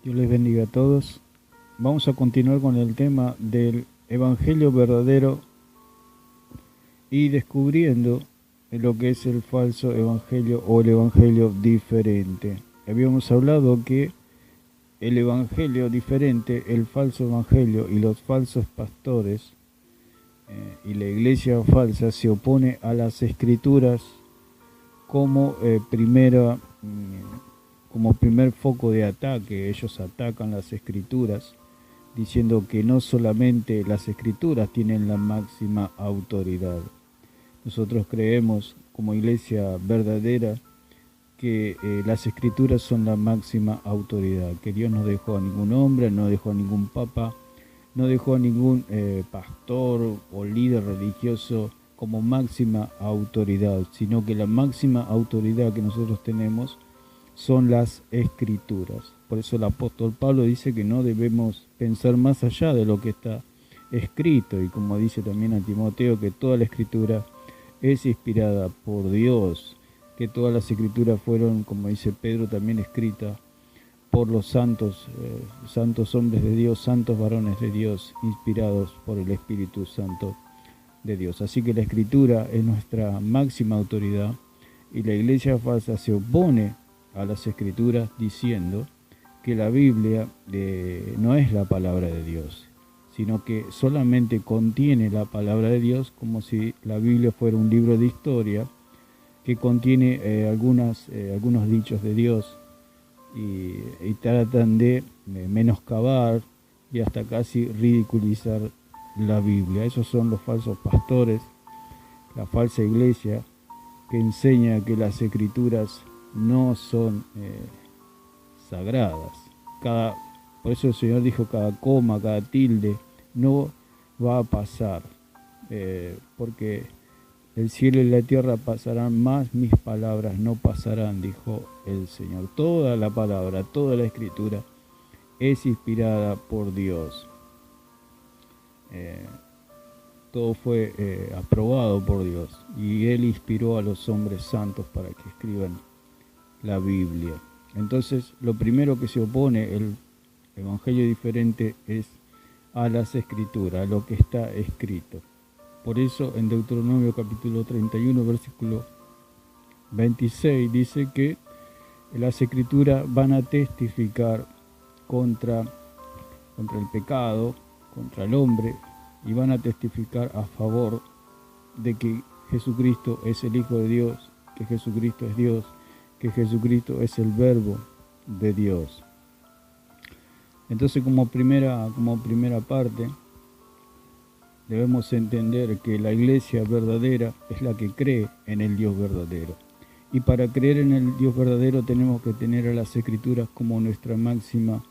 Dios les bendiga a todos. Vamos a continuar con el tema del Evangelio verdadero y descubriendo lo que es el falso Evangelio o el Evangelio diferente. Habíamos hablado que el Evangelio diferente, el falso Evangelio y los falsos pastores y la iglesia falsa se opone a las Escrituras como como primer foco de ataque. Ellos atacan las Escrituras diciendo que no solamente las Escrituras tienen la máxima autoridad. Nosotros creemos como iglesia verdadera que las Escrituras son la máxima autoridad, que Dios no dejó a ningún hombre, no dejó a ningún papa, no dejó a ningún pastor o líder religioso como máxima autoridad, sino que la máxima autoridad que nosotros tenemos son las Escrituras. Por eso el apóstol Pablo dice que no debemos pensar más allá de lo que está escrito, y como dice también a Timoteo, que toda la Escritura es inspirada por Dios, que todas las Escrituras fueron, como dice Pedro, también escritas por los santos hombres de Dios, santos varones de Dios, inspirados por el Espíritu Santo de Dios. Así que la Escritura es nuestra máxima autoridad, y la iglesia falsa se opone a las Escrituras diciendo que la Biblia no es la palabra de Dios, sino que solamente contiene la palabra de Dios, como si la Biblia fuera un libro de historia que contiene algunos dichos de Dios, y tratan de menoscabar y hasta casi ridiculizar la Biblia. Esos son los falsos pastores, la falsa iglesia que enseña que las Escrituras no son sagradas. Por eso el Señor dijo: cada coma, cada tilde no va a pasar, porque el cielo y la tierra pasarán, más mis palabras no pasarán, dijo el Señor. Toda la palabra, toda la Escritura es inspirada por Dios. Todo fue aprobado por Dios, y Él inspiró a los hombres santos para que escriban la Biblia. Entonces, lo primero que se opone el Evangelio diferente es a las Escrituras, a lo que está escrito. Por eso en Deuteronomio capítulo 31, versículo 26, dice que las Escrituras van a testificar contra el pecado, contra el hombre, y van a testificar a favor de que Jesucristo es el Hijo de Dios, que Jesucristo es Dios, que Jesucristo es el Verbo de Dios. Entonces, como primera parte, debemos entender que la iglesia verdadera es la que cree en el Dios verdadero. Y para creer en el Dios verdadero tenemos que tener a las Escrituras como nuestra máxima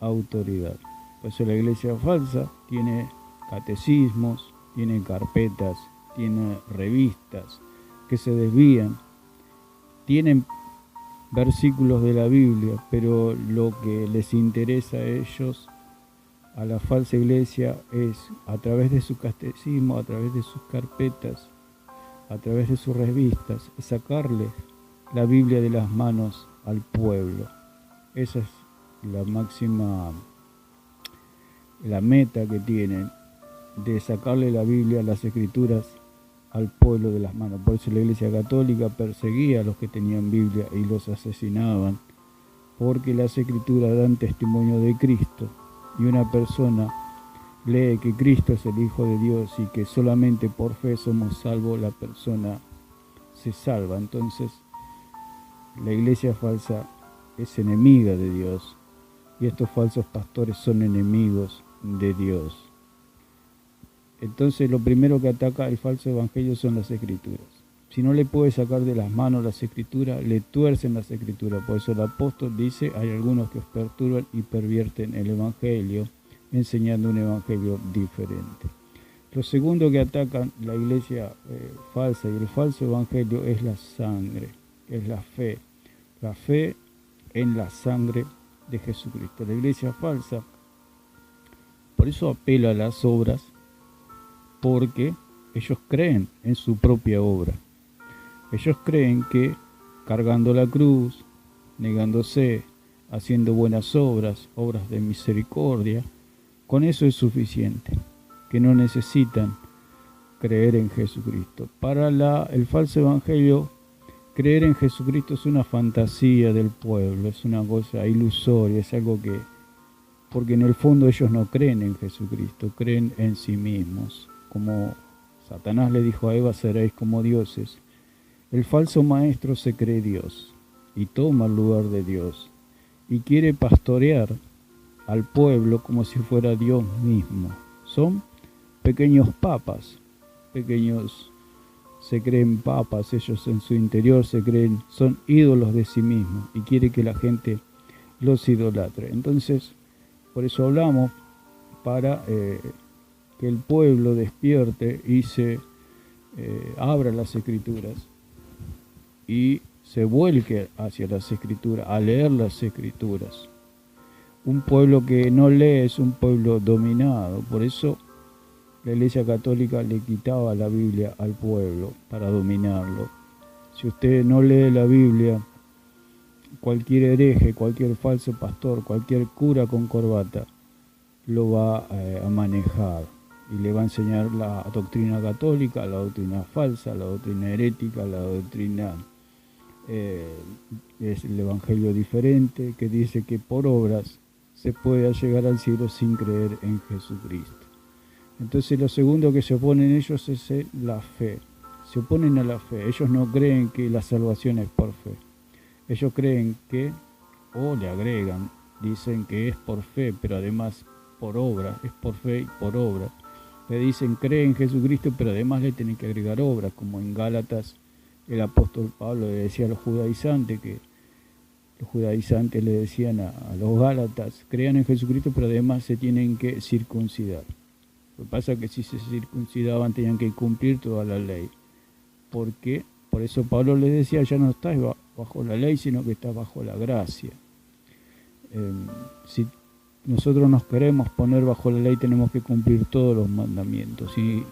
autoridad. Por eso la iglesia falsa tiene catecismos, tiene carpetas, tiene revistas que se desvían, tienen versículos de la Biblia, pero lo que les interesa a ellos, a la falsa iglesia, es a través de su catecismo, a través de sus carpetas, a través de sus revistas, sacarle la Biblia de las manos al pueblo. Esa es la meta que tienen, de sacarle la Biblia, las Escrituras, al pueblo de las manos. Por eso la Iglesia Católica perseguía a los que tenían Biblia y los asesinaban, porque las Escrituras dan testimonio de Cristo, y una persona lee que Cristo es el Hijo de Dios y que solamente por fe somos salvos, la persona se salva. Entonces, la iglesia falsa es enemiga de Dios, y estos falsos pastores son enemigos de Dios. Entonces, lo primero que ataca el falso evangelio son las Escrituras. Si no le puede sacar de las manos las Escrituras, le tuercen las Escrituras. Por eso el apóstol dice: hay algunos que os perturban y pervierten el evangelio, enseñando un evangelio diferente. Lo segundo que atacan la iglesia falsa y el falso evangelio es la sangre, es la fe en la sangre de Jesucristo. La iglesia falsa, por eso apela a las obras, porque ellos creen en su propia obra. Ellos creen que cargando la cruz, negándose, haciendo buenas obras, obras de misericordia, con eso es suficiente, que no necesitan creer en Jesucristo. Para el falso evangelio, creer en Jesucristo es una fantasía del pueblo, es una cosa ilusoria, es algo que, porque en el fondo ellos no creen en Jesucristo, creen en sí mismos. Como Satanás le dijo a Eva, seréis como dioses. El falso maestro se cree Dios y toma el lugar de Dios y quiere pastorear al pueblo como si fuera Dios mismo. Son pequeños papas, se creen papas, ellos en su interior se creen, son ídolos de sí mismos y quiere que la gente los idolatre. Entonces, por eso hablamos para que el pueblo despierte y se abra las Escrituras y se vuelque hacia las Escrituras, a leer las Escrituras. Un pueblo que no lee es un pueblo dominado, por eso la Iglesia Católica le quitaba la Biblia al pueblo para dominarlo. Si usted no lee la Biblia, cualquier hereje, cualquier falso pastor, cualquier cura con corbata lo va a manejar y le va a enseñar la doctrina católica, la doctrina falsa, la doctrina herética, la doctrina es el evangelio diferente, que dice que por obras se puede llegar al cielo sin creer en Jesucristo. Entonces lo segundo que se oponen ellos es la fe. Se oponen a la fe. Ellos no creen que la salvación es por fe. Ellos creen que, o le agregan, dicen que es por fe, pero además por obra, es por fe y por obra. Le dicen, cree en Jesucristo, pero además le tienen que agregar obras, como en Gálatas el apóstol Pablo le decía a los judaizantes, que los judaizantes le decían a los gálatas, crean en Jesucristo, pero además se tienen que circuncidar. Lo que pasa es que si se circuncidaban tenían que cumplir toda la ley. Porque por eso Pablo les decía, ya no estás bajo la ley, sino que estás bajo la gracia. Si nosotros nos queremos poner bajo la ley, tenemos que cumplir todos los mandamientos. Si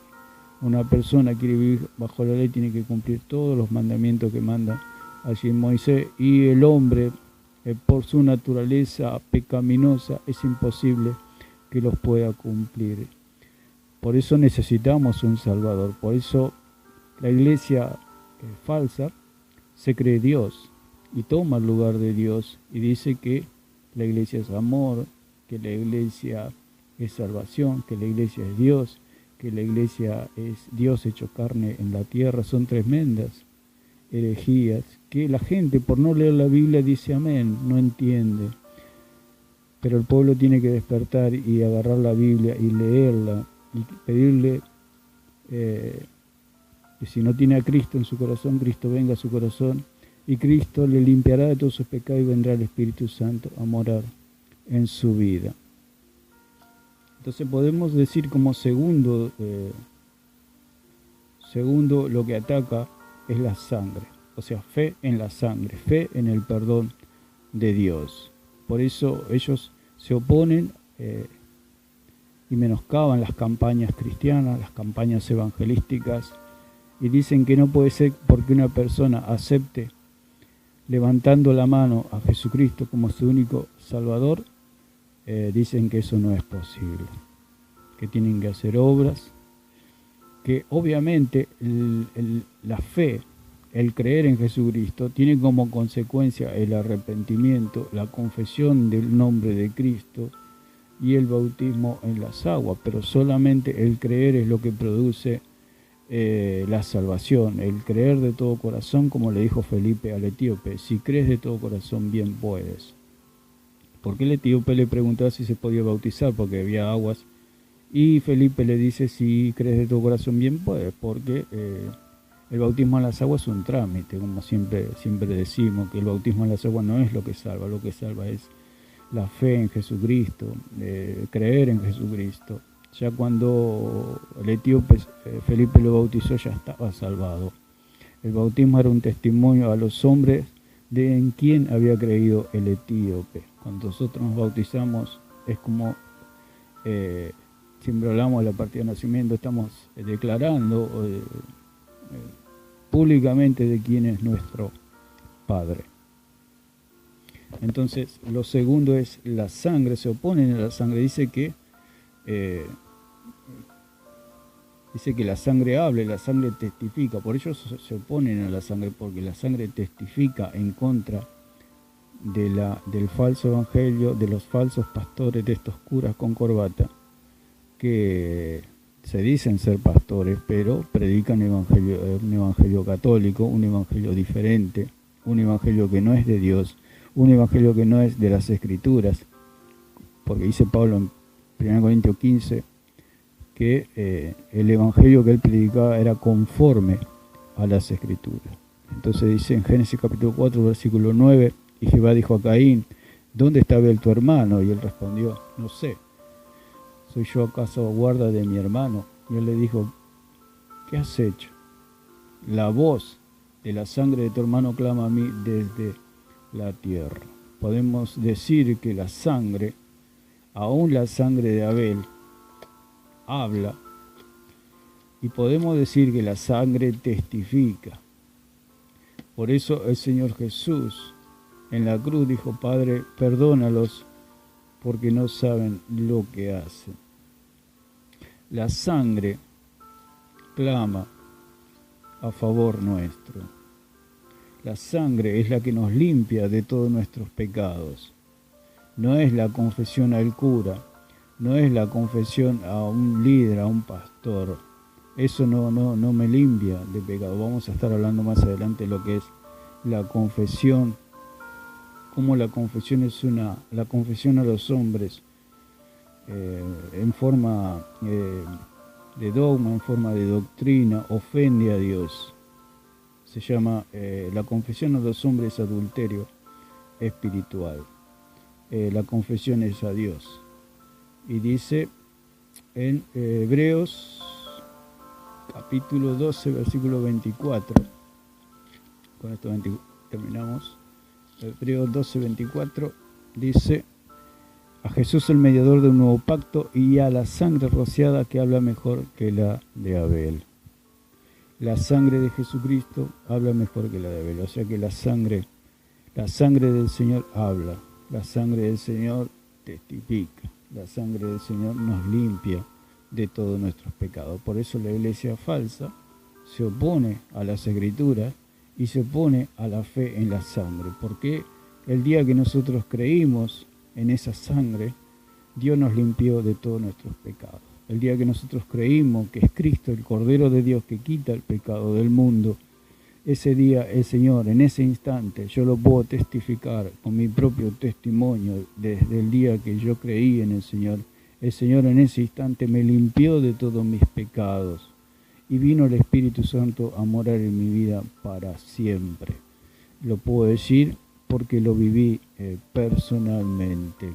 una persona quiere vivir bajo la ley, tiene que cumplir todos los mandamientos que manda allí Moisés. Y el hombre, por su naturaleza pecaminosa, es imposible que los pueda cumplir. Por eso necesitamos un Salvador. Por eso la iglesia falsa se cree Dios y toma el lugar de Dios y dice que la iglesia es amor, que la iglesia es salvación, que la iglesia es Dios, que la iglesia es Dios hecho carne en la tierra. Son tremendas herejías que la gente por no leer la Biblia dice amén, no entiende. Pero el pueblo tiene que despertar y agarrar la Biblia y leerla y pedirle que si no tiene a Cristo en su corazón, Cristo venga a su corazón y Cristo le limpiará de todos sus pecados y vendrá el Espíritu Santo a morar en su vida. Entonces podemos decir como segundo lo que ataca es la sangre, o sea, fe en la sangre, fe en el perdón de Dios. Por eso ellos se oponen y menoscaban las campañas cristianas, las campañas evangelísticas, y dicen que no puede ser porque una persona acepte levantando la mano a Jesucristo como su único Salvador, dicen que eso no es posible, que tienen que hacer obras, que obviamente la fe, el creer en Jesucristo, tiene como consecuencia el arrepentimiento, la confesión del nombre de Cristo y el bautismo en las aguas, pero solamente el creer es lo que produce la salvación, el creer de todo corazón, como le dijo Felipe al etíope, si crees de todo corazón bien puedes. Porque el etíope le preguntaba si se podía bautizar porque había aguas y Felipe le dice si crees de todo corazón bien puedes, porque el bautismo en las aguas es un trámite, como siempre decimos, que el bautismo en las aguas no es lo que salva es la fe en Jesucristo, creer en Jesucristo. Ya cuando el etíope Felipe lo bautizó ya estaba salvado. El bautismo era un testimonio a los hombres de en quién había creído el etíope. Cuando nosotros nos bautizamos es como, siempre hablamos de la partida de nacimiento, estamos declarando públicamente de quién es nuestro Padre. Entonces, lo segundo es la sangre, se oponen a la sangre. Dice que la sangre habla, la sangre testifica. Por ello se oponen a la sangre, porque la sangre testifica en contra del falso evangelio, de los falsos pastores, de estos curas con corbata, que se dicen ser pastores, pero predican un evangelio católico, un evangelio diferente, un evangelio que no es de Dios, un evangelio que no es de las Escrituras, porque dice Pablo en 1 Corintios 15 que el evangelio que él predicaba era conforme a las Escrituras. Entonces dice en Génesis capítulo 4, versículo 9, y Jehová dijo a Caín, ¿dónde está Abel tu hermano? Y él respondió, no sé, ¿soy yo acaso guarda de mi hermano? Y él le dijo, ¿qué has hecho? La voz de la sangre de tu hermano clama a mí desde la tierra. Podemos decir que la sangre, aún la sangre de Abel, habla, y podemos decir que la sangre testifica. Por eso el Señor Jesús en la cruz dijo, Padre, perdónalos porque no saben lo que hacen. La sangre clama a favor nuestro. La sangre es la que nos limpia de todos nuestros pecados. No es la confesión al cura, no es la confesión a un líder, a un pastor. Eso no me limpia de pecado. Vamos a estar hablando más adelante de lo que es la confesión, cómo la confesión es la confesión a los hombres en forma de dogma, en forma de doctrina, ofende a Dios. Se llama la confesión a los hombres adulterio espiritual. La confesión es a Dios. Y dice en Hebreos capítulo 12, versículo 24. Con esto terminamos. Hebreos 12, 24 dice, a Jesús el mediador de un nuevo pacto y a la sangre rociada que habla mejor que la de Abel. La sangre de Jesucristo habla mejor que la de Abel. O sea que la sangre del Señor habla, la sangre del Señor testifica, la sangre del Señor nos limpia de todos nuestros pecados. Por eso la iglesia falsa se opone a las Escrituras y se opone a la fe en la sangre, porque el día que nosotros creímos en esa sangre, Dios nos limpió de todos nuestros pecados. El día que nosotros creímos que es Cristo, el Cordero de Dios que quita el pecado del mundo, ese día el Señor, en ese instante, yo lo puedo testificar con mi propio testimonio desde el día que yo creí en el Señor en ese instante me limpió de todos mis pecados y vino el Espíritu Santo a morar en mi vida para siempre. Lo puedo decir porque lo viví personalmente.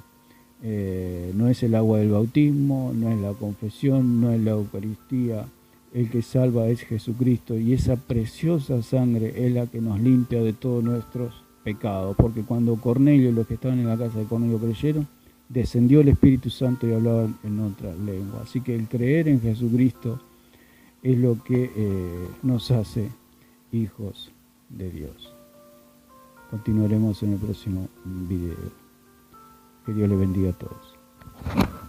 No es el agua del bautismo, no es la confesión, no es la Eucaristía. El que salva es Jesucristo y esa preciosa sangre es la que nos limpia de todos nuestros pecados. Porque cuando Cornelio y los que estaban en la casa de Cornelio creyeron, descendió el Espíritu Santo y hablaban en otra lengua. Así que el creer en Jesucristo es lo que nos hace hijos de Dios. Continuaremos en el próximo video. Que Dios le bendiga a todos.